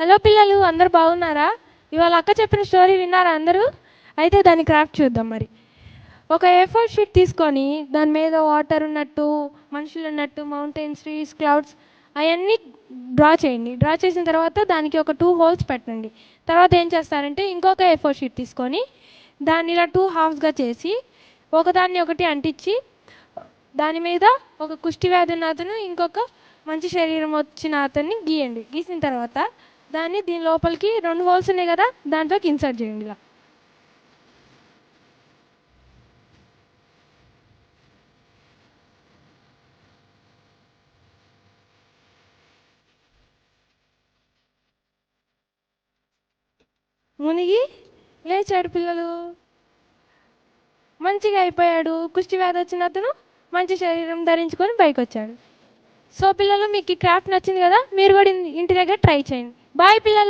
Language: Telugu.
హలో పిల్లలు, అందరూ బాగున్నారా? ఇవాళ అక్క చెప్పిన స్టోరీ విన్నారా అందరూ? అయితే దాని క్రాఫ్ట్ చూద్దాం మరి. ఒక A4 షీట్ తీసుకొని దాని మీద వాటర్ ఉన్నట్టు, మనుషులు ఉన్నట్టు, మౌంటైన్స్, ట్రీస్, క్లౌడ్స్ అవన్నీ డ్రా చేయండి. డ్రా చేసిన తర్వాత దానికి ఒక 2 హోల్స్ పెట్టండి. తర్వాత ఏం చేస్తారంటే ఇంకొక A4 షీట్ తీసుకొని దాన్ని ఇలా 2 హాఫ్స్గా చేసి ఒకదాన్ని ఒకటి అంటించి దాని మీద ఒక కుష్టి వ్యాధి ఉన్న అతను, ఇంకొక మంచి శరీరం వచ్చిన అతన్ని గీయండి. గీసిన తర్వాత దాన్ని దీని లోపలికి 2 హోల్స్ ఉన్నాయి కదా, దాంట్లోకి ఇన్సర్ట్ చేయండి ఇలా. మునిగి లేచాడు పిల్లలు, మంచిగా అయిపోయాడు. కుష్టి వ్యాధి వచ్చిన అతను మంచి శరీరం ధరించుకొని పైకి వచ్చాడు. సో పిల్లలు, మీకు ఈ క్రాఫ్ట్ నచ్చింది కదా, మీరు కూడా ఇంటి దగ్గర ట్రై చేయండి. బాయ్ పిల్లలు.